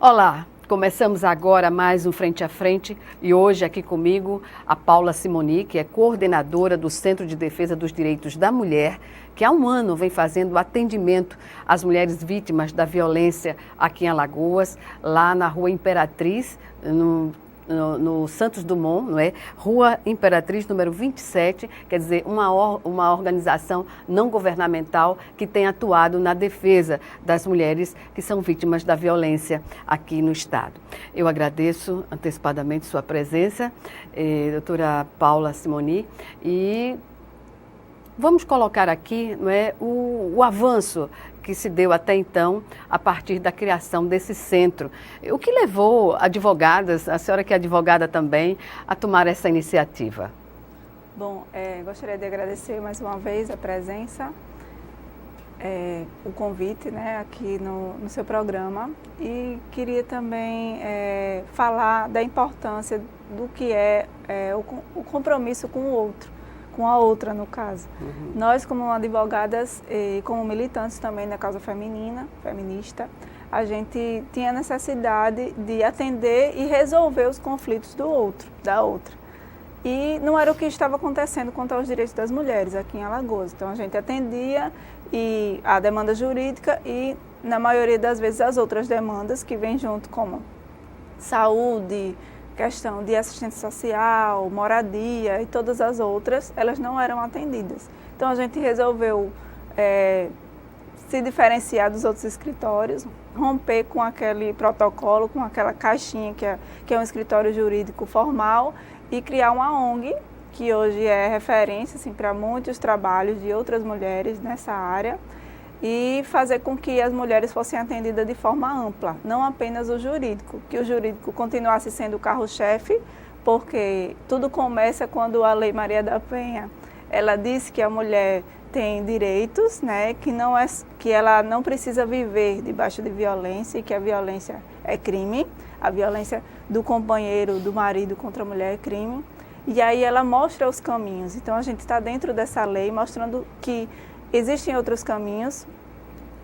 Olá, começamos agora mais um Frente a Frente e hoje aqui comigo a Paula Simoni, que é coordenadora do Centro de Defesa dos Direitos da Mulher, que há um ano vem fazendo atendimento às mulheres vítimas da violência aqui em Alagoas, lá na Rua Imperatriz, no Santos Dumont, não é? Rua Imperatriz, número 27, quer dizer, uma organização não governamental que tem atuado na defesa das mulheres que são vítimas da violência aqui no Estado. Eu agradeço antecipadamente sua presença, doutora Paula Simoni, e vamos colocar aqui, não é, o avanço que se deu até então a partir da criação desse centro. O que levou advogadas, a senhora que é advogada também, a tomar essa iniciativa? Bom, gostaria de agradecer mais uma vez a presença, o convite, né, aqui no seu programa, e queria também falar da importância do que é o compromisso com o outro, com a outra, no caso. Uhum. Nós, como advogadas e como militantes também da causa feminista, a gente tinha necessidade de atender e resolver os conflitos do outro, da outra. E não era o que estava acontecendo quanto aos direitos das mulheres aqui em Alagoas. Então a gente atendia a demanda jurídica e, na maioria das vezes, as outras demandas que vêm junto, como saúde, questão de assistência social, moradia e todas as outras, elas não eram atendidas. Então a gente resolveu se diferenciar dos outros escritórios, romper com aquele protocolo, com aquela caixinha que é um escritório jurídico formal, e criar uma ONG, que hoje é referência assim, para muitos trabalhos de outras mulheres nessa área, e fazer com que as mulheres fossem atendidas de forma ampla, não apenas o jurídico, que o jurídico continuasse sendo o carro-chefe, porque tudo começa quando a Lei Maria da Penha, ela diz que a mulher tem direitos, né, que ela não precisa viver debaixo de violência e que a violência é crime, a violência do companheiro, do marido contra a mulher é crime, e aí ela mostra os caminhos. Então a gente está dentro dessa lei mostrando que existem outros caminhos,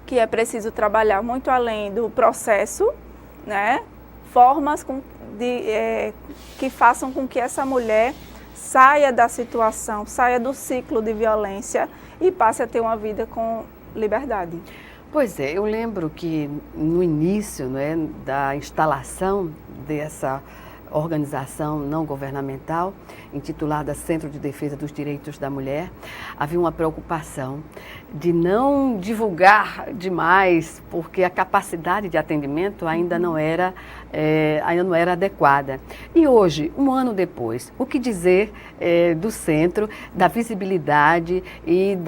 que é preciso trabalhar muito além do processo, né? Formas que façam com que essa mulher saia da situação, saia do ciclo de violência e passe a ter uma vida com liberdade. Pois é, eu lembro que no início, né, da instalação dessa organização não governamental, intitulada Centro de Defesa dos Direitos da Mulher, havia uma preocupação de não divulgar demais, porque a capacidade de atendimento ainda não era adequada. E hoje, um ano depois, o que dizer do centro, da visibilidade e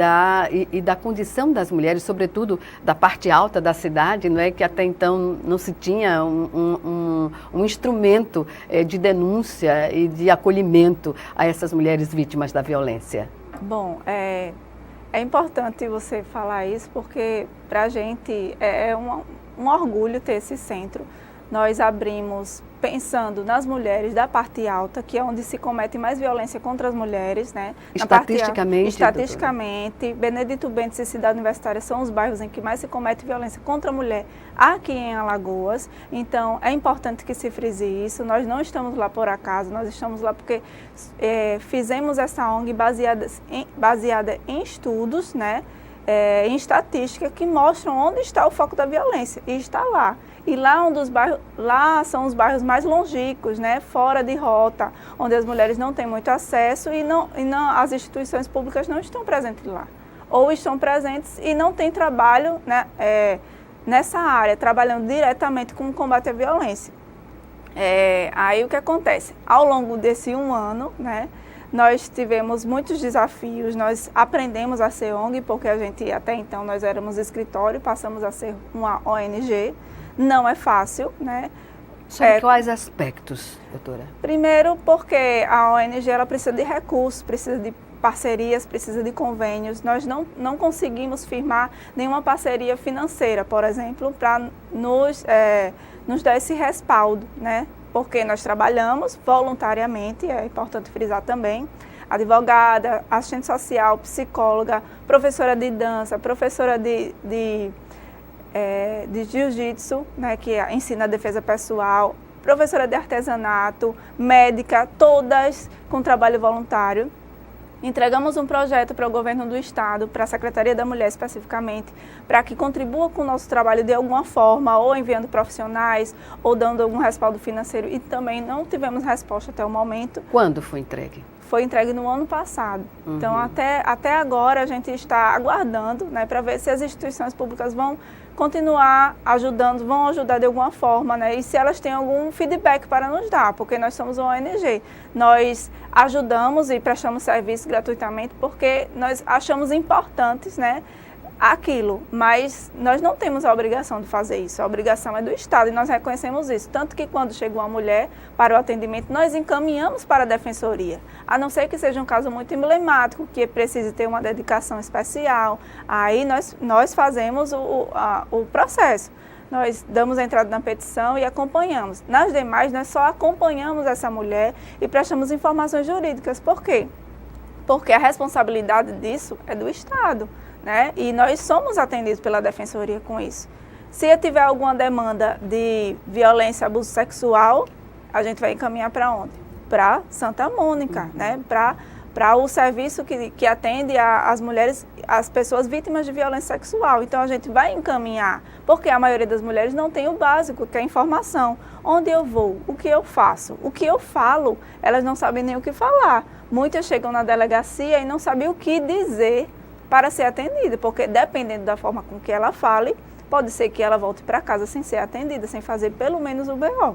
da condição das mulheres, sobretudo da parte alta da cidade, não é, que até então não se tinha um instrumento de denúncia e de acolhimento a essas mulheres vítimas da violência? Bom, é importante você falar isso, porque para a gente é um orgulho ter esse centro. Nós abrimos pensando nas mulheres da parte alta, que é onde se comete mais violência contra as mulheres, né? Estatisticamente, Benedito Bentes e Cidade Universitária são os bairros em que mais se comete violência contra a mulher aqui em Alagoas. Então, é importante que se frise isso. Nós não estamos lá por acaso, nós estamos lá porque fizemos essa ONG baseada em estudos, né? Em estatística que mostram onde está o foco da violência, e está lá. E lá são os bairros mais longínquos, né, fora de rota, onde as mulheres não têm muito acesso e as instituições públicas não estão presentes lá. Ou estão presentes e não têm trabalho, né, nessa área, trabalhando diretamente com o combate à violência. Aí o que acontece? Ao longo desse um ano, né, nós tivemos muitos desafios, nós aprendemos a ser ONG, porque a gente até então nós éramos escritório, passamos a ser uma ONG. Não é fácil, né? Sobre quais aspectos, doutora? Primeiro, porque a ONG ela precisa de recursos, precisa de parcerias, precisa de convênios. Nós não conseguimos firmar nenhuma parceria financeira, por exemplo, para nos dar esse respaldo, né? Porque nós trabalhamos voluntariamente, é importante frisar também, advogada, assistente social, psicóloga, professora de dança, professora de de jiu-jitsu, né, que ensina a defesa pessoal, professora de artesanato, médica, todas com trabalho voluntário. Entregamos um projeto para o governo do estado, para a Secretaria da Mulher especificamente, para que contribua com o nosso trabalho de alguma forma, ou enviando profissionais, ou dando algum respaldo financeiro, e também não tivemos resposta até o momento. Quando foi entregue? Foi entregue no ano passado. Então, até agora, a gente está aguardando, né, para ver se as instituições públicas vão continuar ajudando, vão ajudar de alguma forma, né, e se elas têm algum feedback para nos dar, porque nós somos uma ONG. Nós ajudamos e prestamos serviço gratuitamente porque nós achamos importantes, né, aquilo, mas nós não temos a obrigação de fazer isso, a obrigação é do Estado e nós reconhecemos isso, tanto que quando chega uma mulher para o atendimento, nós encaminhamos para a Defensoria, a não ser que seja um caso muito emblemático, que precise ter uma dedicação especial, aí nós fazemos o processo, nós damos a entrada na petição e acompanhamos. Nas demais, nós só acompanhamos essa mulher e prestamos informações jurídicas. Por quê? Porque a responsabilidade disso é do Estado. Né? E nós somos atendidos pela Defensoria com isso. Se tiver alguma demanda de violência, abuso sexual, a gente vai encaminhar para onde? Para Santa Mônica, né? Para o serviço que atende as mulheres, as pessoas vítimas de violência sexual. Então, a gente vai encaminhar, porque a maioria das mulheres não tem o básico, que é a informação. Onde eu vou? O que eu faço? O que eu falo? Elas não sabem nem o que falar. Muitas chegam na delegacia e não sabem o que dizer para ser atendida, porque dependendo da forma com que ela fale, pode ser que ela volte para casa sem ser atendida, sem fazer pelo menos o BO.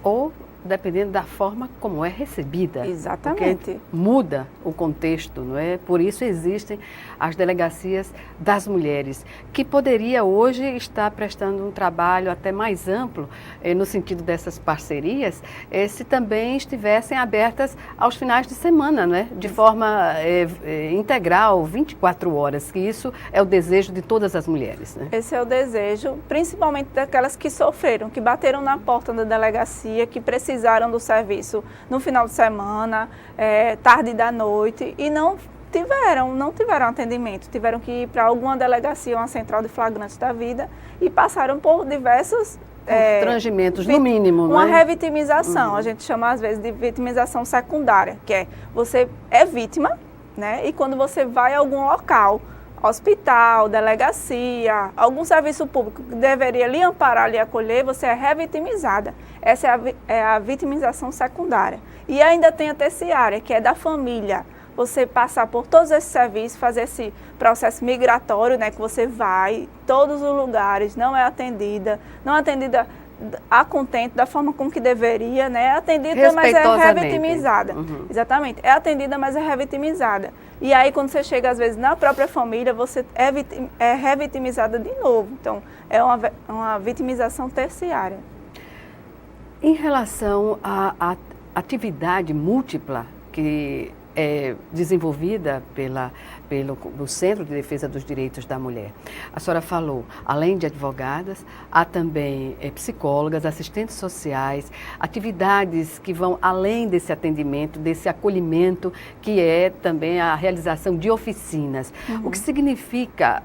Ou dependendo da forma como é recebida. Exatamente. Porque muda o contexto, não é? Por isso existem as delegacias das mulheres, que poderia hoje estar prestando um trabalho até mais amplo, no sentido dessas parcerias, se também estivessem abertas aos finais de semana, né? De forma integral, 24 horas, que isso é o desejo de todas as mulheres, né? Esse é o desejo, principalmente daquelas que sofreram, que bateram na porta da delegacia, que precisaram do serviço no final de semana, tarde da noite, e não tiveram atendimento, tiveram que ir para alguma delegacia, uma central de flagrantes da vida, e passaram por diversos constrangimentos, no mínimo. Uma né? revitimização, a gente chama às vezes de vitimização secundária, que é você é vítima, né? E quando você vai a algum local, hospital, delegacia, algum serviço público que deveria lhe amparar, lhe acolher, você é revitimizada. Essa é a vitimização secundária. E ainda tem a terciária, que é da família. Você passar por todos esses serviços, fazer esse processo migratório, né, que você vai em todos os lugares, não é atendida a contento, da forma como que deveria, né? É atendida, mas é revitimizada. Exatamente. É atendida, mas é revitimizada. E aí, quando você chega, às vezes, na própria família, você é revitimizada de novo. Então, é uma vitimização terciária. Em relação à atividade múltipla que é desenvolvida pelo Centro de Defesa dos Direitos da Mulher. A senhora falou, além de advogadas, há também psicólogas, assistentes sociais, atividades que vão além desse atendimento, desse acolhimento, que é também a realização de oficinas. O que significa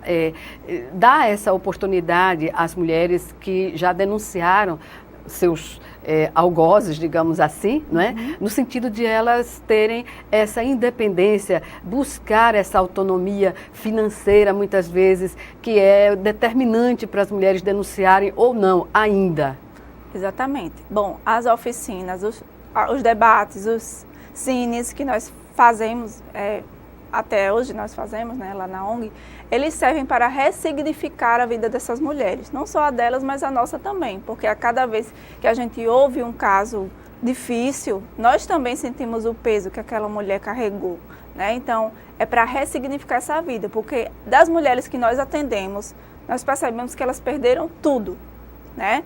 dar essa oportunidade às mulheres que já denunciaram seus algozes, digamos assim, não é? No sentido de elas terem essa independência, buscar essa autonomia financeira, muitas vezes, que é determinante para as mulheres denunciarem ou não ainda. Exatamente. Bom, as oficinas, os debates, os cines que nós fazemos, até hoje nós fazemos, né, lá na ONG, eles servem para ressignificar a vida dessas mulheres, não só a delas, mas a nossa também, porque a cada vez que a gente ouve um caso difícil, nós também sentimos o peso que aquela mulher carregou, né? Então, é para ressignificar essa vida, porque das mulheres que nós atendemos, nós percebemos que elas perderam tudo, né?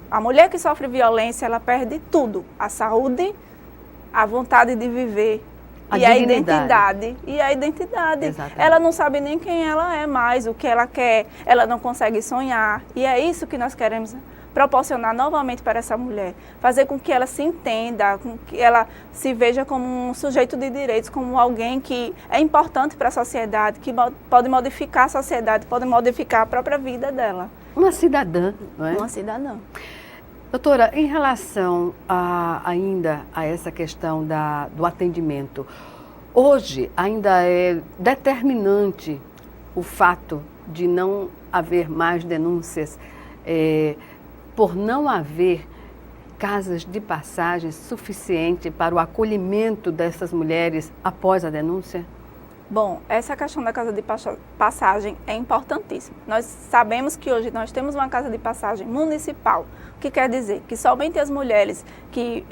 A mulher que sofre violência, ela perde tudo, a saúde, a vontade de viver, e a identidade. Exatamente. Ela não sabe nem quem ela é mais, o que ela quer, ela não consegue sonhar. E é isso que nós queremos proporcionar novamente para essa mulher. Fazer com que ela se entenda, com que ela se veja como um sujeito de direitos, como alguém que é importante para a sociedade, que pode modificar a sociedade, pode modificar a própria vida dela. uma cidadã, não é? Uma cidadã. Doutora, em relação ainda a essa questão do atendimento, hoje ainda é determinante o fato de não haver mais denúncias, por não haver casas de passagem suficiente para o acolhimento dessas mulheres após a denúncia? Bom, essa questão da casa de passagem é importantíssima. Nós sabemos que hoje nós temos uma casa de passagem municipal, o que quer dizer que somente as mulheres que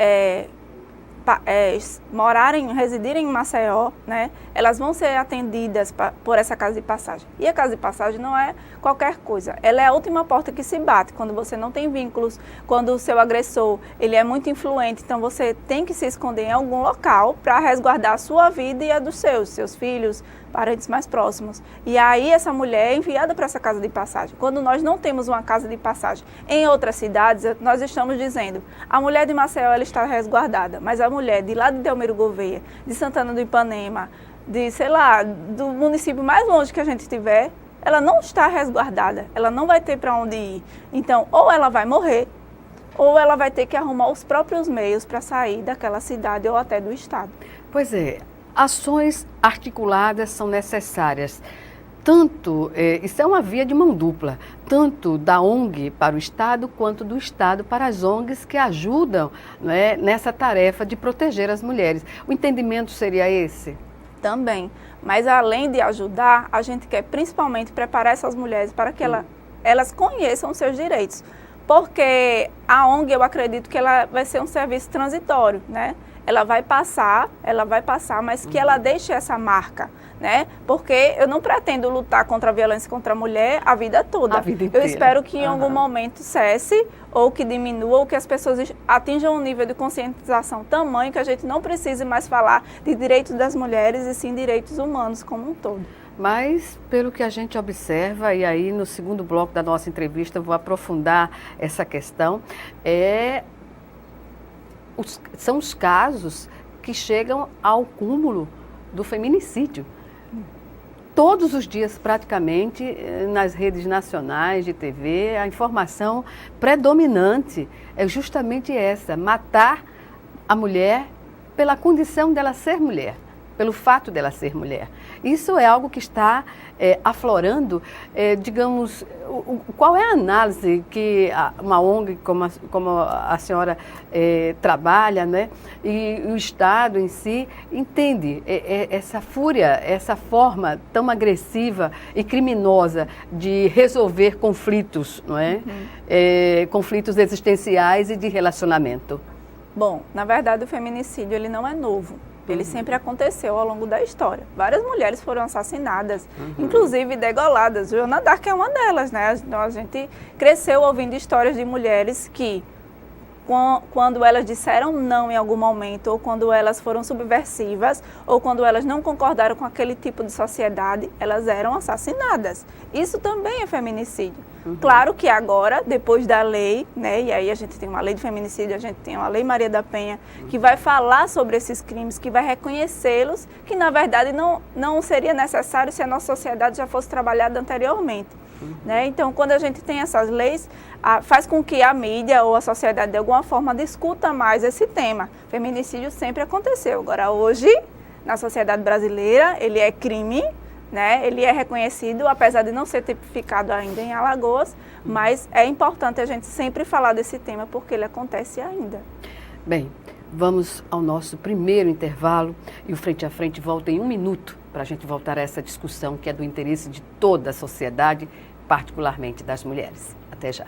residirem em Maceió, né, elas vão ser atendidas por essa casa de passagem. E a casa de passagem não é qualquer coisa, ela é a última porta que se bate, quando você não tem vínculos, quando o seu agressor ele é muito influente, então você tem que se esconder em algum local para resguardar a sua vida e a dos seus filhos, parentes mais próximos. E aí essa mulher é enviada para essa casa de passagem. Quando nós não temos uma casa de passagem em outras cidades, nós estamos dizendo, a mulher de Maceió ela está resguardada, mas a mulher de lá de Delmiro Gouveia, de Santana do Ipanema, de, sei lá, do município mais longe que a gente tiver, ela não está resguardada, ela não vai ter para onde ir. Então, ou ela vai morrer, ou ela vai ter que arrumar os próprios meios para sair daquela cidade ou até do estado. Pois é, ações articuladas são necessárias. Tanto, isso é uma via de mão dupla, tanto da ONG para o Estado, quanto do Estado para as ONGs que ajudam, né, nessa tarefa de proteger as mulheres. O entendimento seria esse? Também, mas além de ajudar, a gente quer principalmente preparar essas mulheres para que elas conheçam os seus direitos. Porque a ONG, eu acredito que ela vai ser um serviço transitório, né? Ela vai passar, mas que ela deixe essa marca, né? Porque eu não pretendo lutar contra a violência contra a mulher a vida toda. A vida inteira. Eu espero que em algum momento cesse, ou que diminua, ou que as pessoas atinjam um nível de conscientização tamanho que a gente não precise mais falar de direitos das mulheres e sim direitos humanos como um todo. Mas, pelo que a gente observa, e aí no segundo bloco da nossa entrevista eu vou aprofundar essa questão, são os casos que chegam ao cúmulo do feminicídio. Todos os dias, praticamente, nas redes nacionais de TV, a informação predominante é justamente essa: matar a mulher pela condição dela ser mulher, pelo fato dela ser mulher. Isso é algo que está aflorando, digamos, qual é a análise que uma ONG como a senhora trabalha, né, e o Estado em si entende essa fúria, essa forma tão agressiva e criminosa de resolver conflitos, não é? Conflitos existenciais e de relacionamento. Bom, na verdade o feminicídio ele não é novo. Ele sempre aconteceu ao longo da história. Várias mulheres foram assassinadas, inclusive degoladas. Joana d'Arc é uma delas, né? Então, a gente cresceu ouvindo histórias de mulheres que, quando elas disseram não em algum momento, ou quando elas foram subversivas, ou quando elas não concordaram com aquele tipo de sociedade, elas eram assassinadas. Isso também é feminicídio. Claro que agora, depois da lei, né, e aí a gente tem uma lei de feminicídio, a gente tem uma lei Maria da Penha, que vai falar sobre esses crimes, que vai reconhecê-los, que na verdade não seria necessário se a nossa sociedade já fosse trabalhada anteriormente. Né? Então, quando a gente tem essas leis, faz com que a mídia ou a sociedade de alguma forma discuta mais esse tema. Feminicídio sempre aconteceu. Agora, hoje, na sociedade brasileira, ele é crime, né? Ele é reconhecido, apesar de não ser tipificado ainda em Alagoas, mas é importante a gente sempre falar desse tema porque ele acontece ainda. Bem, vamos ao nosso primeiro intervalo e o Frente a Frente volta em 1 minuto para a gente voltar a essa discussão que é do interesse de toda a sociedade, particularmente das mulheres. Até já.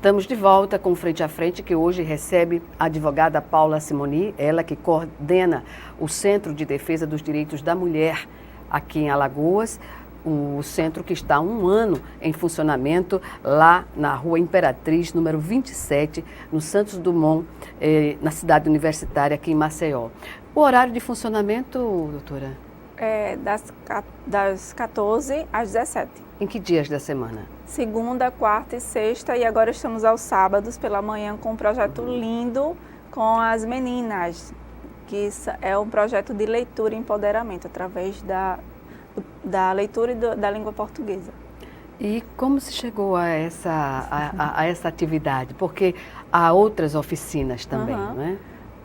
Estamos de volta com Frente a Frente, que hoje recebe a advogada Paula Simoni, ela que coordena o Centro de Defesa dos Direitos da Mulher aqui em Alagoas, o centro que está há um ano em funcionamento lá na Rua Imperatriz, número 27, no Santos Dumont, na cidade universitária aqui em Maceió. O horário de funcionamento, doutora? É das 14 às 17. Em que dias da semana? Segunda, quarta e sexta, e agora estamos aos sábados pela manhã com um projeto lindo com as meninas, que é um projeto de leitura e empoderamento através da leitura e da língua portuguesa. E como se chegou a essa atividade? Porque há outras oficinas também, não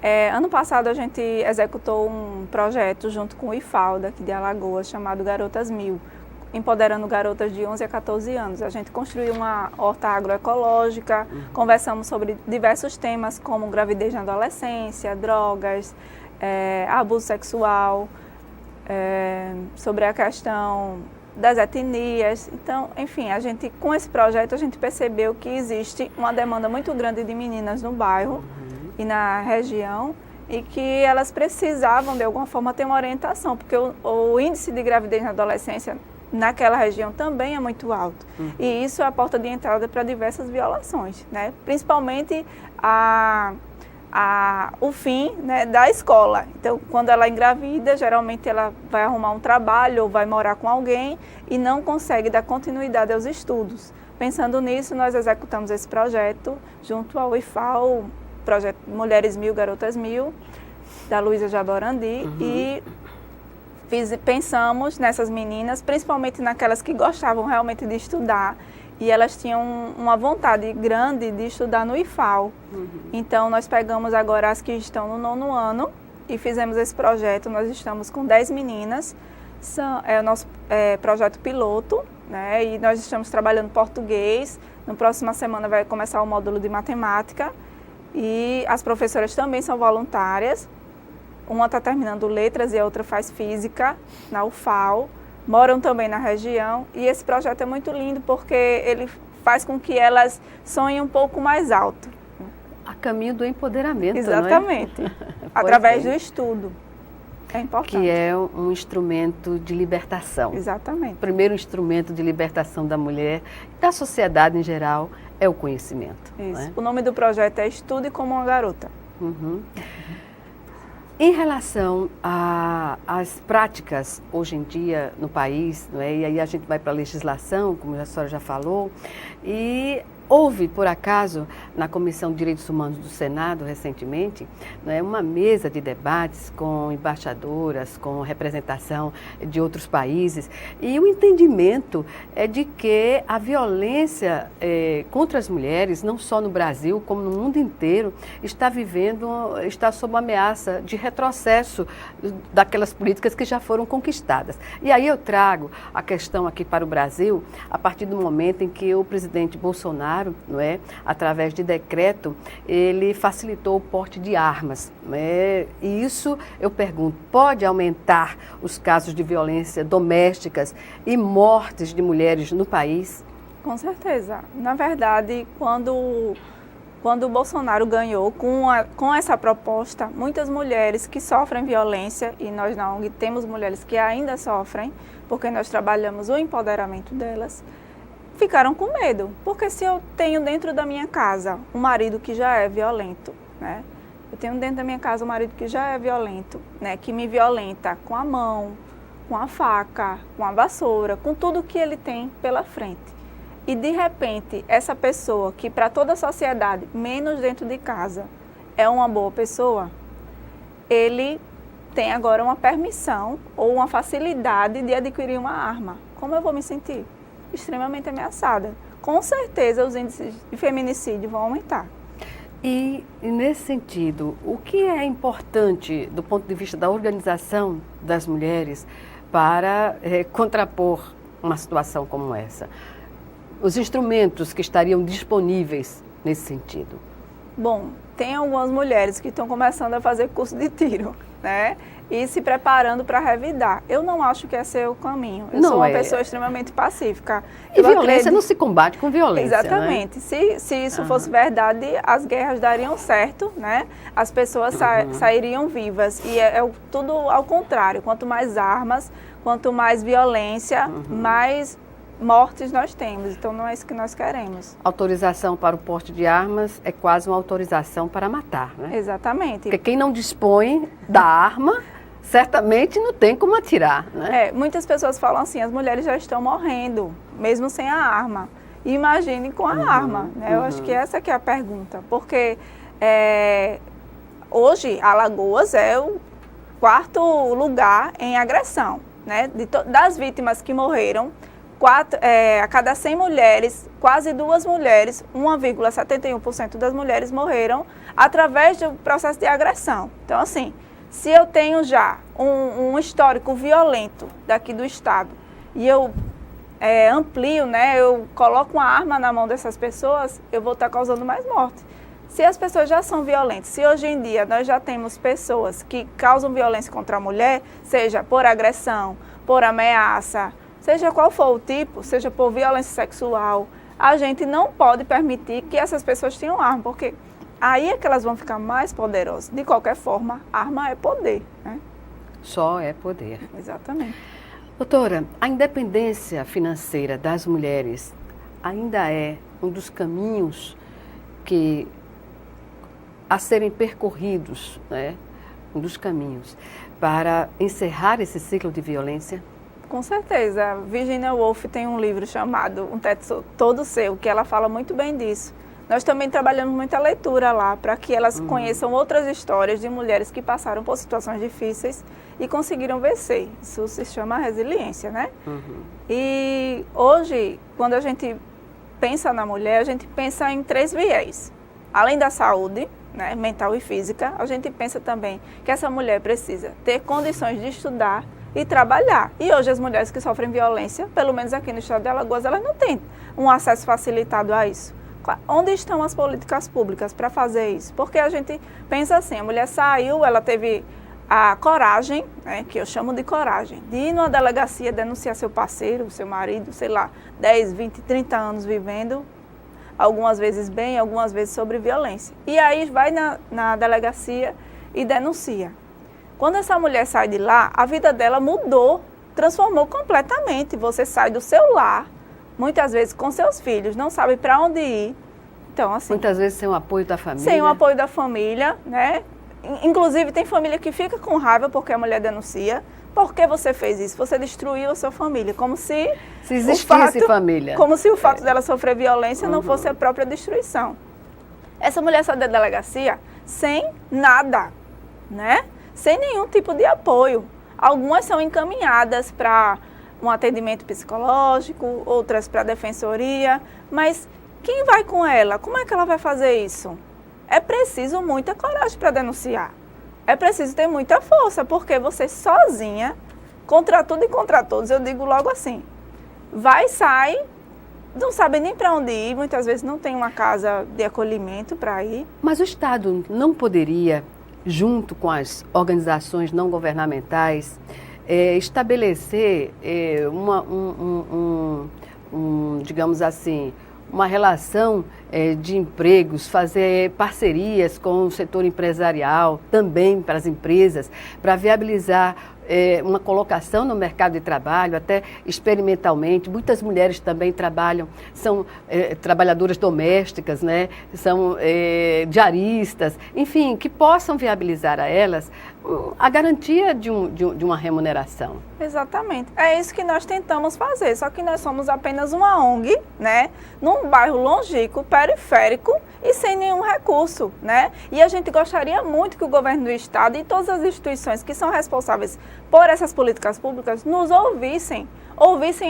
é? Ano passado a gente executou um projeto junto com o IFAL daqui de Alagoas, chamado Garotas 1000, empoderando garotas de 11 a 14 anos. A gente construiu uma horta agroecológica, conversamos sobre diversos temas como gravidez na adolescência, drogas, abuso sexual, sobre a questão das etnias. Então, enfim, com esse projeto a gente percebeu que existe uma demanda muito grande de meninas no bairro e na região, e que elas precisavam, de alguma forma, ter uma orientação, porque o índice de gravidez na adolescência naquela região também é muito alto. E isso é a porta de entrada para diversas violações, né? Principalmente o fim, né, da escola. Então, quando ela engravida, geralmente ela vai arrumar um trabalho ou vai morar com alguém e não consegue dar continuidade aos estudos. Pensando nisso, nós executamos esse projeto junto ao IFAL, projeto Mulheres 1000, Garotas 1000, da Luísa Jaborandi, e pensamos nessas meninas, principalmente naquelas que gostavam realmente de estudar, e elas tinham uma vontade grande de estudar no IFAL. Então, nós pegamos agora as que estão no 9º ano e fizemos esse projeto. Nós estamos com 10 meninas, é o nosso projeto piloto, né? E nós estamos trabalhando português. Na próxima semana vai começar o módulo de matemática. E as professoras também são voluntárias. Uma está terminando letras e a outra faz física na UFAL. Moram também na região. E esse projeto é muito lindo porque ele faz com que elas sonhem um pouco mais alto. A caminho do empoderamento, exatamente. Não é? Através do estudo. É importante. Que é um instrumento de libertação. Exatamente. O primeiro instrumento de libertação da mulher, da sociedade em geral, é o conhecimento. Isso. É? O nome do projeto é Estude como uma Garota. Em relação às práticas hoje em dia no país, não é? E aí a gente vai para a legislação, como a senhora já falou, e houve, por acaso, na Comissão de Direitos Humanos do Senado, recentemente, uma mesa de debates com embaixadoras, com representação de outros países, e o entendimento é de que a violência contra as mulheres, não só no Brasil, como no mundo inteiro, está sob ameaça de retrocesso daquelas políticas que já foram conquistadas. E aí eu trago a questão aqui para o Brasil, a partir do momento em que o presidente Bolsonaro, não é, através de decreto, ele facilitou o porte de armas. Não é? E isso, eu pergunto, pode aumentar os casos de violência domésticas e mortes de mulheres no país? Com certeza. Na verdade, quando o Bolsonaro ganhou com essa proposta, muitas mulheres que sofrem violência, e nós na ONG temos mulheres que ainda sofrem, porque nós trabalhamos o empoderamento delas, ficaram com medo. Porque se eu tenho dentro da minha casa um marido que já é violento, né? Eu tenho dentro da minha casa um marido que já é violento, né? Que me violenta com a mão, com a faca, com a vassoura, com tudo que ele tem pela frente. E de repente, essa pessoa que para toda a sociedade, menos dentro de casa, é uma boa pessoa, ele tem agora uma permissão ou uma facilidade de adquirir uma arma. Como eu vou me sentir? Extremamente ameaçada. Com certeza os índices de feminicídio vão aumentar. E nesse sentido, o que é importante do ponto de vista da organização das mulheres para contrapor uma situação como essa? Os instrumentos que estariam disponíveis nesse sentido? Bom, tem algumas mulheres que estão começando a fazer curso de tiro, né? e se preparando para revidar. Eu não acho que esse é o caminho. Eu Não sou uma é. pessoa extremamente pacífica. E violência não se combate com violência. Exatamente. Né? Se isso fosse verdade, as guerras dariam certo, né? As pessoas sairiam vivas. E tudo ao contrário. Quanto mais armas, quanto mais violência, mais mortes nós temos. Então não é isso que nós queremos. Autorização para o porte de armas é quase uma autorização para matar, né? Exatamente. Porque quem não dispõe da arma, certamente não tem como atirar, né? Muitas pessoas falam assim, as mulheres já estão morrendo, mesmo sem a arma. Imagine com a arma, né? Eu acho que essa que é a pergunta. Porque hoje, Alagoas é o 4º lugar em agressão, né? Das vítimas que morreram, a cada 100 mulheres, quase 2 mulheres, 1,71% das mulheres morreram através do processo de agressão. Então, assim, se eu tenho já um histórico violento daqui do estado e eu amplio, né, eu coloco uma arma na mão dessas pessoas, eu vou estar causando mais morte. Se as pessoas já são violentas, se hoje em dia nós já temos pessoas que causam violência contra a mulher, seja por agressão, por ameaça, seja qual for o tipo, seja por violência sexual, a gente não pode permitir que essas pessoas tenham arma, porque aí é que elas vão ficar mais poderosas. De qualquer forma, arma é poder, né? Só é poder. Exatamente. Doutora, a independência financeira das mulheres ainda é um dos caminhos a serem percorridos, né? Um dos caminhos para encerrar esse ciclo de violência? Com certeza. Virginia Woolf tem um livro chamado Um Teto Todo Seu, que ela fala muito bem disso. Nós também trabalhamos muita leitura lá, para que elas conheçam outras histórias de mulheres que passaram por situações difíceis e conseguiram vencer. Isso se chama resiliência, né? E hoje, quando a gente pensa na mulher, a gente pensa em 3 viés. Além da saúde, né, mental e física, a gente pensa também que essa mulher precisa ter condições de estudar e trabalhar. E hoje as mulheres que sofrem violência, pelo menos aqui no estado de Alagoas, elas não têm um acesso facilitado a isso. Onde estão as políticas públicas para fazer isso? Porque a gente pensa assim, a mulher saiu, ela teve a coragem, né, que eu chamo de coragem, de ir numa delegacia denunciar seu parceiro, seu marido, sei lá, 10, 20, 30 anos vivendo, algumas vezes bem, algumas vezes sobre violência. E aí vai na delegacia e denuncia. Quando essa mulher sai de lá, a vida dela mudou, transformou completamente. Você sai do seu lar, muitas vezes com seus filhos, não sabe para onde ir. Então, assim, muitas vezes sem o apoio da família. Sem o apoio da família, né? Inclusive, tem família que fica com raiva porque a mulher denuncia. Por que você fez isso? Você destruiu a sua família. Como se existisse família. Como se o fato dela sofrer violência não fosse a própria destruição. Essa mulher sai da delegacia sem nada, né? Sem nenhum tipo de apoio. Algumas são encaminhadas para um atendimento psicológico, outras para a defensoria, mas quem vai com ela? Como é que ela vai fazer isso? É preciso muita coragem para denunciar. É preciso ter muita força, porque você sozinha, contra tudo e contra todos, eu digo logo assim, vai, sai, não sabe nem para onde ir, muitas vezes não tem uma casa de acolhimento para ir. Mas o Estado não poderia, junto com as organizações não governamentais, estabelecer digamos assim, uma relação de empregos, fazer parcerias com o setor empresarial, também para as empresas, para viabilizar uma colocação no mercado de trabalho, até experimentalmente. Muitas mulheres também trabalham, são trabalhadoras domésticas, né? São diaristas, enfim, que possam viabilizar a elas a garantia de uma remuneração. Exatamente. É isso que nós tentamos fazer, só que nós somos apenas uma ONG, né? Num bairro longínquo, periférico e sem nenhum recurso, né? E a gente gostaria muito que o governo do estado e todas as instituições que são responsáveis por essas políticas públicas nos ouvissem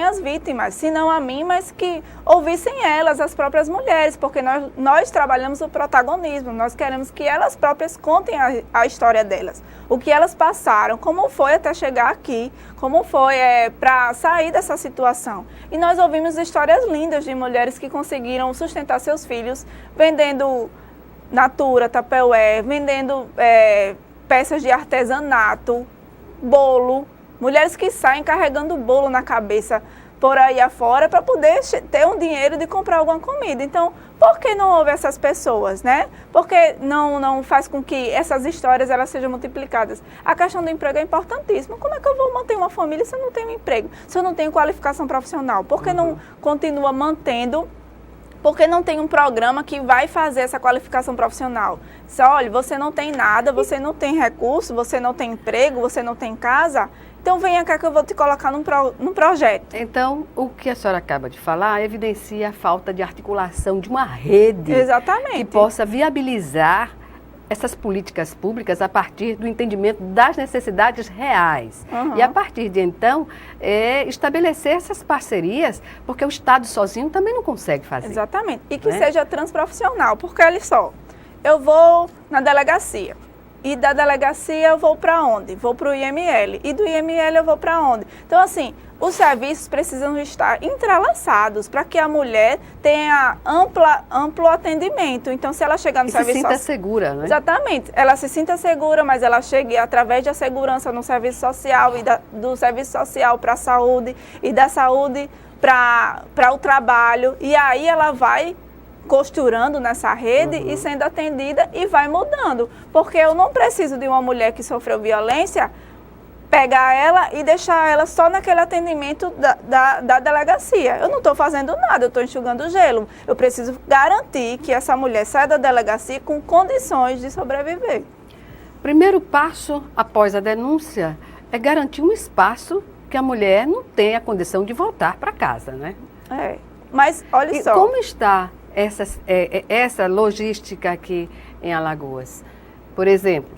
as vítimas, se não a mim, mas que ouvissem elas, as próprias mulheres, porque nós trabalhamos o protagonismo, nós queremos que elas próprias contem a história delas, o que elas passaram, como foi até chegar aqui, como foi para sair dessa situação. E nós ouvimos histórias lindas de mulheres que conseguiram sustentar seus filhos vendendo natura, tapaué, vendendo peças de artesanato, bolo, mulheres que saem carregando bolo na cabeça por aí afora para poder ter um dinheiro de comprar alguma comida. Então, por que não houve essas pessoas, né? Por que não faz com que essas histórias elas sejam multiplicadas? A questão do emprego é importantíssima. Como é que eu vou manter uma família se eu não tenho emprego? Se eu não tenho qualificação profissional? Por que não continua mantendo? Porque não tem um programa que vai fazer essa qualificação profissional. Só, olha, você não tem nada, você não tem recurso, você não tem emprego, você não tem casa, então venha cá que eu vou te colocar num projeto. Então, o que a senhora acaba de falar evidencia a falta de articulação de uma rede Exatamente. que possa viabilizar essas políticas públicas a partir do entendimento das necessidades reais. E a partir de então, estabelecer essas parcerias, porque o Estado sozinho também não consegue fazer. Exatamente. E que seja transprofissional, porque olha só, eu vou na delegacia. E da delegacia eu vou para onde? Vou para o IML. E do IML eu vou para onde? Então, assim, os serviços precisam estar entrelaçados para que a mulher tenha amplo atendimento. Então, se ela chegar no serviço social... se sinta segura, né? Exatamente. Ela se sinta segura, mas ela chegue através da segurança no serviço social e do serviço social para a saúde e da saúde para o trabalho. E aí ela vai costurando nessa rede e sendo atendida e vai mudando. Porque eu não preciso de uma mulher que sofreu violência, pegar ela e deixar ela só naquele atendimento da delegacia. Eu não estou fazendo nada, eu estou enxugando gelo. Eu preciso garantir que essa mulher saia da delegacia com condições de sobreviver. Primeiro passo após a denúncia é garantir um espaço que a mulher não tenha condição de voltar para casa, né? Mas olha só. Como está essa logística aqui em Alagoas? Por exemplo,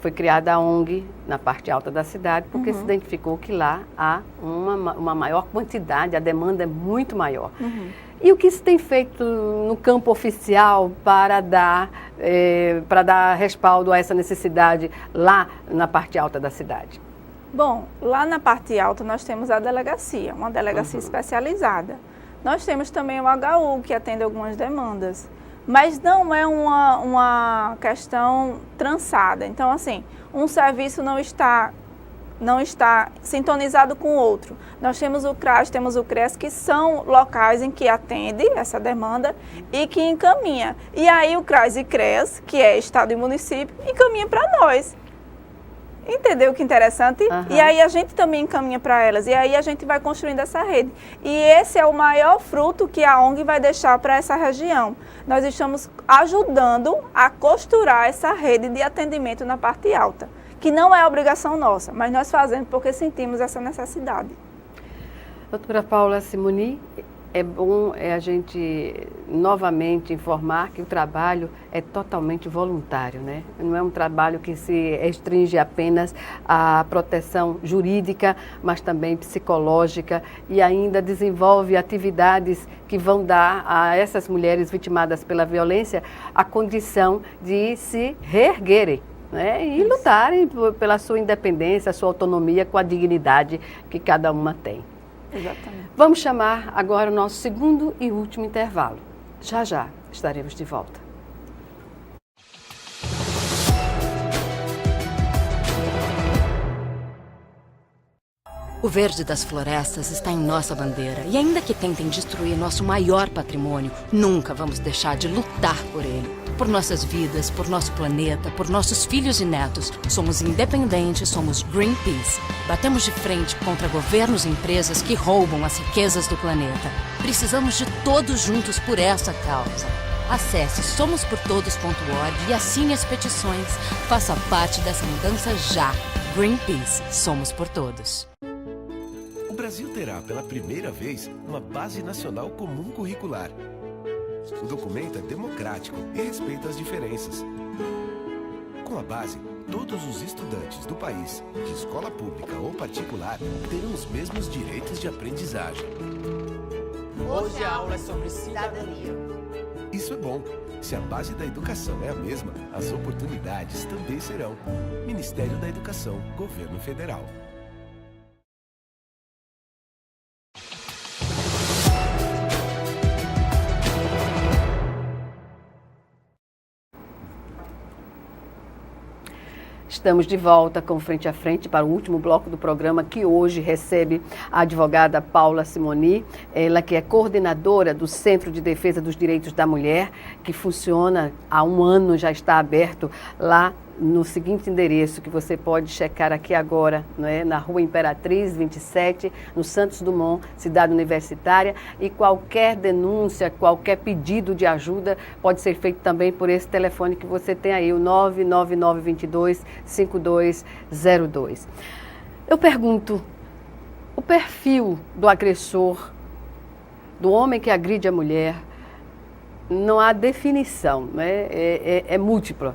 foi criada a ONG na parte alta da cidade, porque se identificou que lá há uma maior quantidade, a demanda é muito maior. E o que se tem feito no campo oficial para dar respaldo a essa necessidade lá na parte alta da cidade? Bom, lá na parte alta nós temos a delegacia, uma delegacia especializada. Nós temos também o HU, que atende algumas demandas. Mas não é uma questão trançada. Então, assim, um serviço não está sintonizado com o outro. Nós temos o CRAS, temos o CRES, que são locais em que atende essa demanda e que encaminha. E aí o CRAS e CRES, que é Estado e município, encaminha para nós. Entendeu que interessante? E aí a gente também encaminha para elas. E aí a gente vai construindo essa rede. E esse é o maior fruto que a ONG vai deixar para essa região. Nós estamos ajudando a costurar essa rede de atendimento na parte alta, que não é obrigação nossa, mas nós fazemos porque sentimos essa necessidade. Doutora Paula Simoni, é bom a gente novamente informar que o trabalho é totalmente voluntário, né? Não é um trabalho que se restringe apenas à proteção jurídica, mas também psicológica, e ainda desenvolve atividades que vão dar a essas mulheres vitimadas pela violência a condição de se reerguerem, né? E lutarem pela sua independência, sua autonomia, com a dignidade que cada uma tem. Exatamente. Vamos chamar agora o nosso segundo e último intervalo. Já já estaremos de volta. O verde das florestas está em nossa bandeira. E ainda que tentem destruir nosso maior patrimônio, nunca vamos deixar de lutar por ele. Por nossas vidas, por nosso planeta, por nossos filhos e netos. Somos independentes, somos Greenpeace. Batemos de frente contra governos e empresas que roubam as riquezas do planeta. Precisamos de todos juntos por essa causa. Acesse somosportodos.org e assine as petições. Faça parte dessa mudança já. Greenpeace, somos por todos. O Brasil terá pela primeira vez uma Base Nacional Comum Curricular. O documento é democrático e respeita as diferenças. Com a base, todos os estudantes do país, de escola pública ou particular, terão os mesmos direitos de aprendizagem. Hoje a aula é sobre cidadania. Isso é bom. Se a base da educação é a mesma, as oportunidades também serão. Ministério da Educação, Governo Federal. Estamos de volta com Frente a Frente para o último bloco do programa, que hoje recebe a advogada Paula Simoni, ela que é coordenadora do Centro de Defesa dos Direitos da Mulher, que funciona há um ano, já está aberto lá no seguinte endereço, que você pode checar aqui agora, não é? Na Rua Imperatriz 27, no Santos Dumont, cidade universitária, e qualquer denúncia, qualquer pedido de ajuda pode ser feito também por esse telefone que você tem aí, o 99922-5202. Eu pergunto, o perfil do agressor, do homem que agride a mulher, não há definição, né? É múltipla.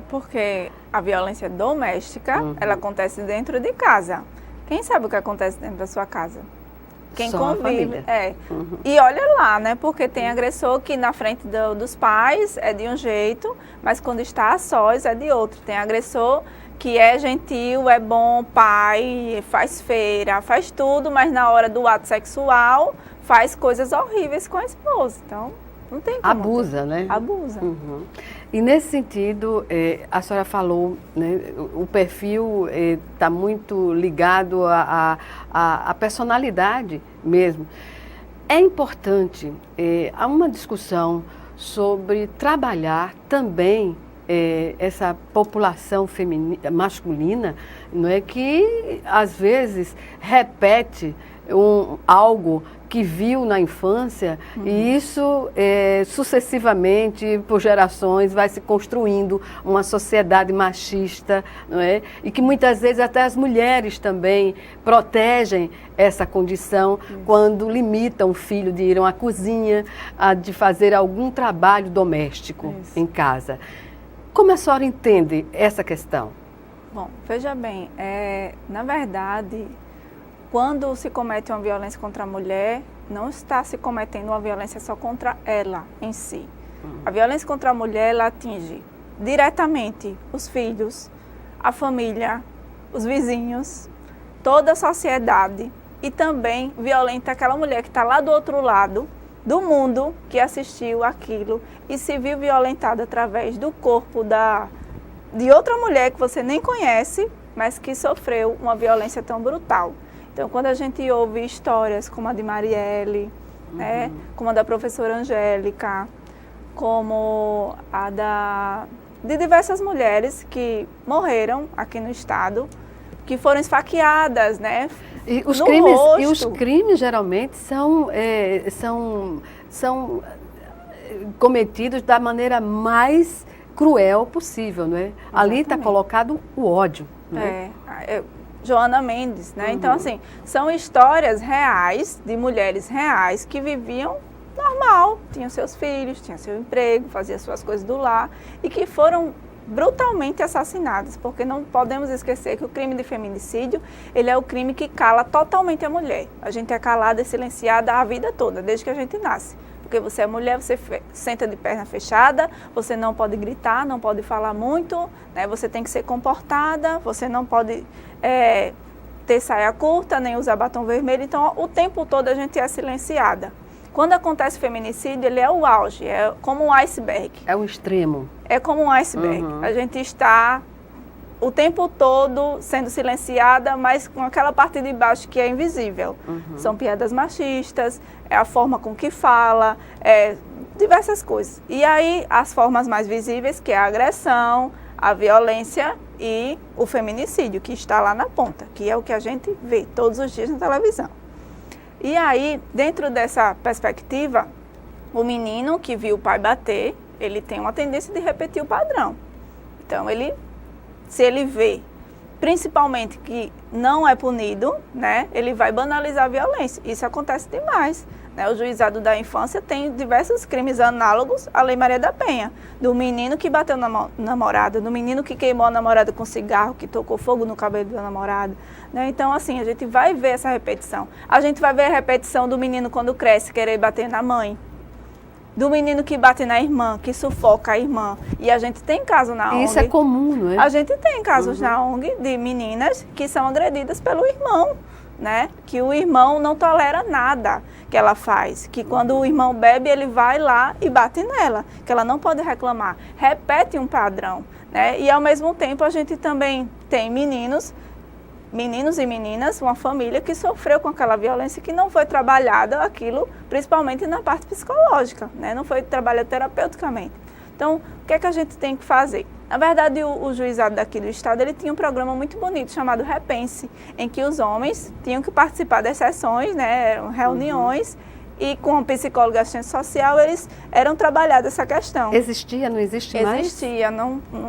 Porque a violência doméstica, ela acontece dentro de casa. Quem sabe o que acontece dentro da sua casa? Quem Só convive. E olha lá, né? Porque tem agressor que na frente dos pais é de um jeito, mas quando está a sós é de outro. Tem agressor que é gentil, é bom pai, faz feira, faz tudo, mas na hora do ato sexual faz coisas horríveis com a esposa. Então, não tem como. Abusa, né? Abusa. E nesse sentido, a senhora falou, né, o perfil está muito ligado à personalidade mesmo. É importante, há uma discussão sobre trabalhar também essa população masculina, não é, que às vezes repete algo que viu na infância, e isso sucessivamente, por gerações, vai se construindo uma sociedade machista, não é? E que muitas vezes até as mulheres também protegem essa condição quando limitam o filho de ir a uma cozinha, de fazer algum trabalho doméstico em casa. Como a senhora entende essa questão? Bom, veja bem, na verdade, quando se comete uma violência contra a mulher, não está se cometendo uma violência só contra ela em si. A violência contra a mulher, ela atinge diretamente os filhos, a família, os vizinhos, toda a sociedade, e também violenta aquela mulher que está lá do outro lado do mundo, que assistiu aquilo e se viu violentada através do corpo de outra mulher que você nem conhece, mas que sofreu uma violência tão brutal. Então, quando a gente ouve histórias como a de Marielle, né, como a da professora Angélica, como a de diversas mulheres que morreram aqui no estado, que foram esfaqueadas, né, e os crimes geralmente são cometidos da maneira mais cruel possível, não é? Exatamente. Ali está colocado o ódio. Né? Joana Mendes, né? Então, assim, são histórias reais, de mulheres reais que viviam normal, tinham seus filhos, tinham seu emprego, faziam suas coisas do lar e que foram brutalmente assassinadas, porque não podemos esquecer que o crime de feminicídio, ele é o crime que cala totalmente a mulher. A gente é calada e silenciada a vida toda, desde que a gente nasce. Porque você é mulher, você senta de perna fechada, você não pode gritar, não pode falar muito, né? Você tem que ser comportada, você não pode ter saia curta, nem usar batom vermelho. Então, o tempo todo a gente é silenciada. Quando acontece feminicídio, ele é o auge, é como um iceberg. É o extremo. É como um iceberg. A gente está o tempo todo sendo silenciada, mas com aquela parte de baixo que é invisível. São piadas machistas, é a forma com que fala, diversas coisas. E aí, as formas mais visíveis, que é a agressão, a violência e o feminicídio, que está lá na ponta, que é o que a gente vê todos os dias na televisão. E aí, dentro dessa perspectiva, o menino que viu o pai bater, ele tem uma tendência de repetir o padrão. Então, se ele vê, principalmente que não é punido, né, ele vai banalizar a violência. Isso acontece demais. Né? O juizado da infância tem diversos crimes análogos à Lei Maria da Penha. Do menino que bateu na namorada, do menino que queimou a namorada com cigarro, que tocou fogo no cabelo da namorada. Né? Então, assim, a gente vai ver essa repetição. A gente vai ver a repetição do menino quando cresce, querer bater na mãe. Do menino que bate na irmã, que sufoca a irmã. E a gente tem casos na ONG. Isso é comum, não é? A gente tem casos na ONG de meninas que são agredidas pelo irmão, né? Que o irmão não tolera nada que ela faz. Que quando o irmão bebe, ele vai lá e bate nela. Que ela não pode reclamar. Repete um padrão. né? E ao mesmo tempo a gente também tem meninos e meninas, uma família que sofreu com aquela violência, que não foi trabalhada aquilo, principalmente na parte psicológica, né? Não foi trabalhado terapeuticamente. Então, o que é que a gente tem que fazer? Na verdade, o juizado daqui do estado, ele tinha um programa muito bonito chamado Repense, em que os homens tinham que participar das sessões, né? Eram reuniões, e com a psicóloga assistente social, eles eram trabalhados essa questão. Existia, não existe mais? Existia,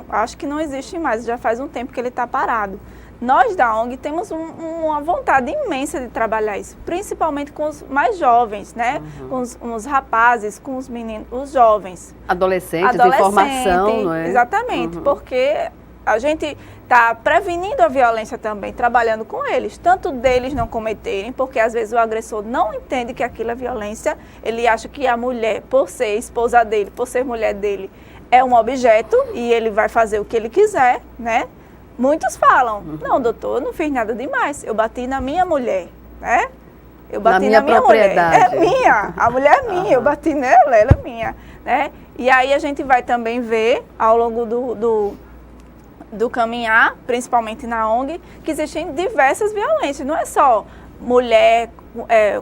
acho que não existe mais, já faz um tempo que ele está parado. Nós da ONG temos uma vontade imensa de trabalhar isso, principalmente com os mais jovens, né? Com os rapazes, com os meninos, os jovens. Adolescentes em formação, não é? Exatamente, porque a gente está prevenindo a violência também, trabalhando com eles, tanto deles não cometerem, porque às vezes o agressor não entende que aquilo é violência, ele acha que a mulher, por ser esposa dele, por ser mulher dele, é um objeto e ele vai fazer o que ele quiser, né? Muitos falam, não, doutor, eu não fiz nada demais, eu bati na minha mulher, né? Eu bati na minha mulher, é minha, a mulher é minha, eu bati nela, ela é minha, né? E aí a gente vai também ver, ao longo do caminhar, principalmente na ONG, que existem diversas violências, não é só mulher,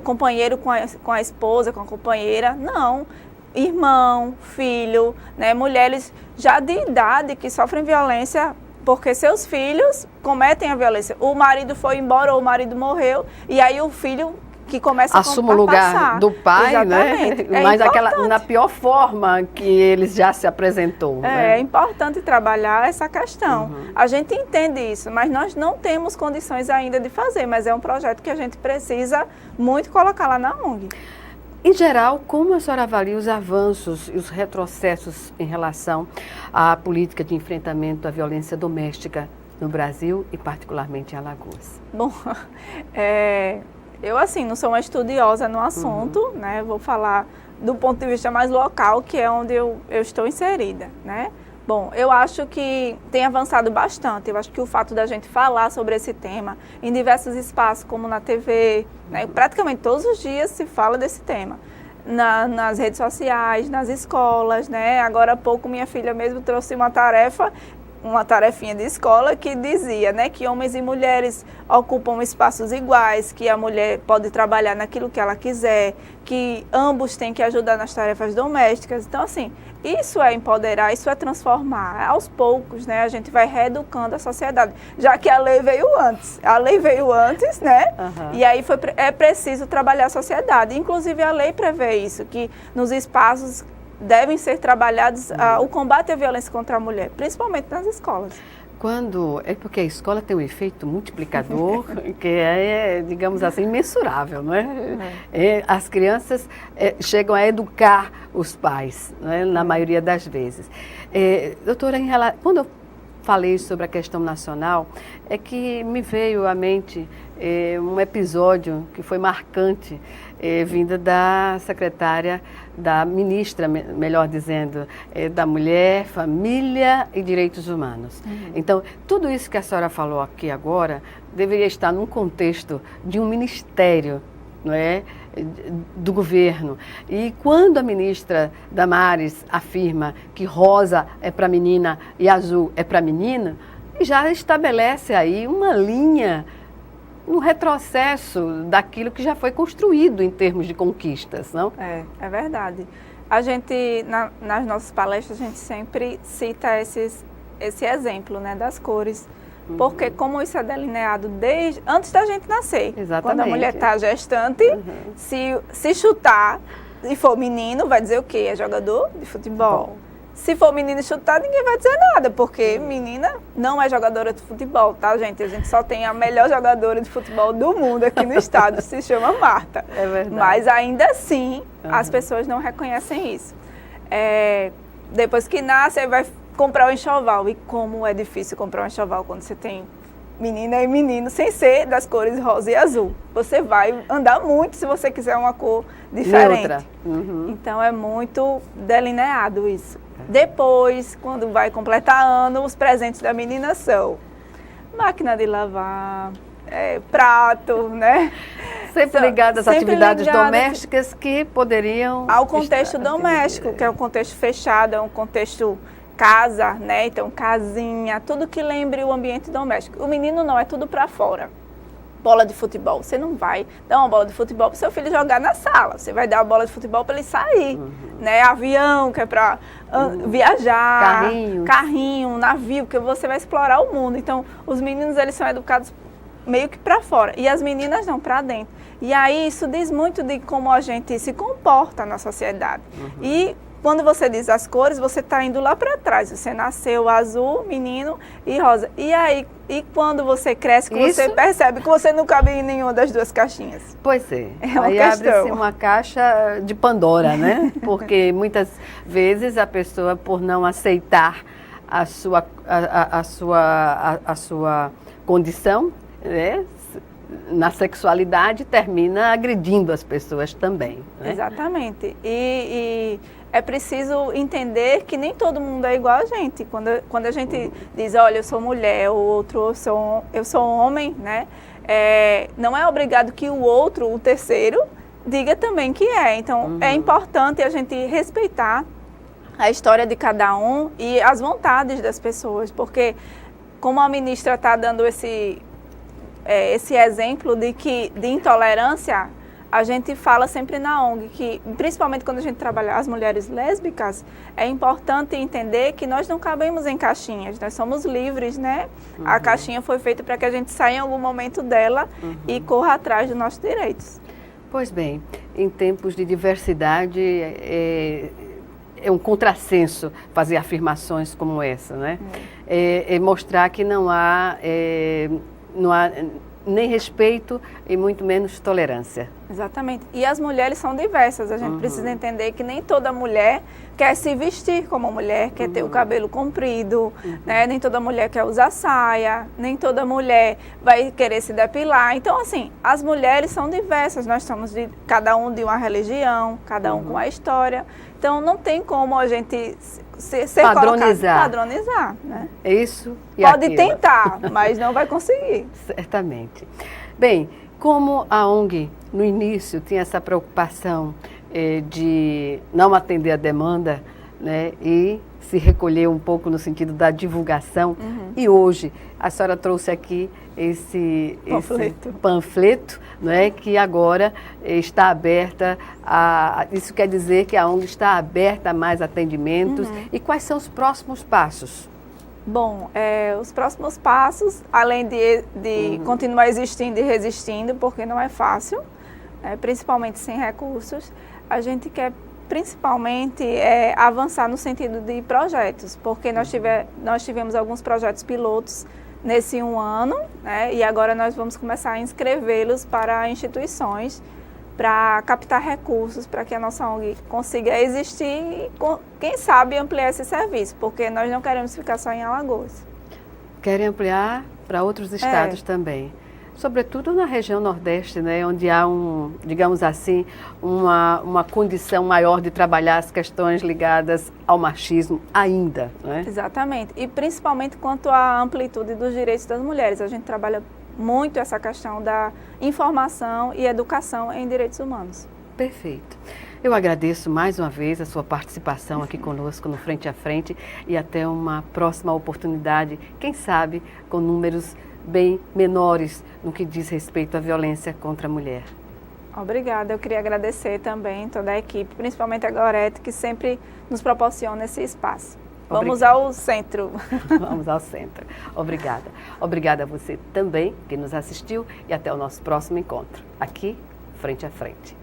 companheiro com a esposa, com a companheira, não. Irmão, filho, né? Mulheres já de idade que sofrem violência porque seus filhos cometem a violência. O marido foi embora ou o marido morreu, e aí o filho que começa assume o lugar do pai, exatamente, né? Mas na pior forma que ele já se apresentou. É importante trabalhar essa questão. A gente entende isso, mas nós não temos condições ainda de fazer, mas é um projeto que a gente precisa muito colocar lá na ONG. Em geral, como a senhora avalia os avanços e os retrocessos em relação à política de enfrentamento à violência doméstica no Brasil e particularmente em Alagoas? Bom, eu assim, não sou uma estudiosa no assunto, né? Vou falar do ponto de vista mais local, que é onde eu estou inserida, né? Bom, eu acho que tem avançado bastante. Eu acho que o fato da gente falar sobre esse tema em diversos espaços, como na TV, né, praticamente todos os dias se fala desse tema. Nas redes sociais, nas escolas, né? Agora há pouco minha filha mesmo trouxe uma tarefinha de escola que dizia, né, que homens e mulheres ocupam espaços iguais, que a mulher pode trabalhar naquilo que ela quiser, que ambos têm que ajudar nas tarefas domésticas. Então, assim, isso é empoderar, isso é transformar. Aos poucos, né, a gente vai reeducando a sociedade, já que a lei veio antes. A lei veio antes, né? E aí é preciso trabalhar a sociedade. Inclusive, a lei prevê isso, que nos espaços devem ser trabalhados o combate à violência contra a mulher, principalmente nas escolas. É porque a escola tem um efeito multiplicador que digamos assim, imensurável, não é? As crianças chegam a educar os pais, não é? Na maioria das vezes. Doutora, quando eu falei sobre a questão nacional, é que me veio à mente um episódio que foi marcante, vinda da secretária, da ministra, melhor dizendo, da Mulher, Família e Direitos Humanos. Então, tudo isso que a senhora falou aqui agora deveria estar num contexto de um ministério, não é? Do governo. E quando a ministra Damares afirma que rosa é para menina e azul é para menina, já estabelece aí uma linha no retrocesso daquilo que já foi construído em termos de conquistas, não? É verdade. A gente, nas nossas palestras, a gente sempre cita esse exemplo, né, das cores. Porque como isso é delineado desde antes da gente nascer. Exatamente. Quando a mulher está gestante, se chutar e for menino, vai dizer o quê? É jogador de futebol. Se for menino chutar, ninguém vai dizer nada, porque menina não é jogadora de futebol, tá, gente? A gente só tem a melhor jogadora de futebol do mundo aqui no estado, se chama Marta. É verdade. Mas ainda assim, as pessoas não reconhecem isso. Depois que nasce, aí vai comprar o enxoval. E como é difícil comprar um enxoval quando você tem menina e menino, sem ser das cores rosa e azul. Você vai andar muito se você quiser uma cor diferente. Então é muito delineado isso. Depois, quando vai completar ano, os presentes da menina são máquina de lavar, prato, né? Sempre ligado às atividades domésticas que poderiam... Ao contexto doméstico, que é um contexto fechado, é um contexto casa, né? Então, casinha, tudo que lembre o ambiente doméstico. O menino não, é tudo para fora. Bola de futebol, você não vai dar uma bola de futebol para o seu filho jogar na sala. Você vai dar uma bola de futebol para ele sair, né? Avião, que é para viajar. Carrinho, navio, que você vai explorar o mundo. Então, os meninos, eles são educados meio que para fora. E as meninas não, para dentro. E aí, isso diz muito de como a gente se comporta na sociedade. E quando você diz as cores, você está indo lá para trás. Você nasceu azul, menino e rosa. E aí, quando você cresce, que você percebe que você não cabe em nenhuma das duas caixinhas. Pois é. Aí abre-se uma caixa de Pandora, né? Porque muitas vezes a pessoa, por não aceitar a sua condição, né, na sexualidade, termina agredindo as pessoas também. Né? Exatamente. E é preciso entender que nem todo mundo é igual a gente. Quando a gente diz, olha, eu sou mulher, o outro, eu sou homem, né? Não é obrigado que o outro, o terceiro, diga também que é. Então, é importante a gente respeitar a história de cada um e as vontades das pessoas, porque como a ministra está dando esse exemplo de intolerância, a gente fala sempre na ONG que, principalmente quando a gente trabalha as mulheres lésbicas, é importante entender que nós não cabemos em caixinhas, nós somos livres, né? A caixinha foi feita para que a gente saia em algum momento dela e corra atrás dos nossos direitos. Pois bem, em tempos de diversidade, é um contrassenso fazer afirmações como essa, né? É mostrar que não há nem respeito e muito menos tolerância. Exatamente. E as mulheres são diversas. A gente precisa entender que nem toda mulher quer se vestir como mulher, quer ter o cabelo comprido, né? Nem toda mulher quer usar saia, nem toda mulher vai querer se depilar. Então, assim, as mulheres são diversas. Nós somos cada um de uma religião, cada um com a história. Então, não tem como a gente ser padronizar, né? É isso e pode aquilo. Tentar, mas não vai conseguir. Certamente. Bem, como a ONG no início tinha essa preocupação de não atender a demanda, né, e se recolher um pouco no sentido da divulgação, e hoje a senhora trouxe aqui esse panfleto, né, que agora está aberta isso quer dizer que a ONG está aberta a mais atendimentos. E quais são os próximos passos? Bom, os próximos passos, além de continuar existindo e resistindo, porque não é fácil, principalmente sem recursos, a gente quer principalmente avançar no sentido de projetos, porque nós tivemos alguns projetos pilotos nesse 1 ano, né, e agora nós vamos começar a inscrevê-los para instituições, para captar recursos, para que a nossa ONG consiga existir e, quem sabe, ampliar esse serviço, porque nós não queremos ficar só em Alagoas. Querem ampliar para outros estados também, sobretudo na região Nordeste, né, onde há digamos assim, uma condição maior de trabalhar as questões ligadas ao machismo ainda, né? Exatamente, e principalmente quanto à amplitude dos direitos das mulheres. A gente trabalha muito essa questão da informação e educação em direitos humanos. Perfeito. Eu agradeço mais uma vez a sua participação aqui conosco no Frente a Frente e até uma próxima oportunidade, quem sabe com números bem menores no que diz respeito à violência contra a mulher. Obrigada, eu queria agradecer também toda a equipe, principalmente a Gorete, que sempre nos proporciona esse espaço. Vamos ao centro. Vamos ao centro. Obrigada. Obrigada a você também que nos assistiu e até o nosso próximo encontro, aqui, Frente a Frente.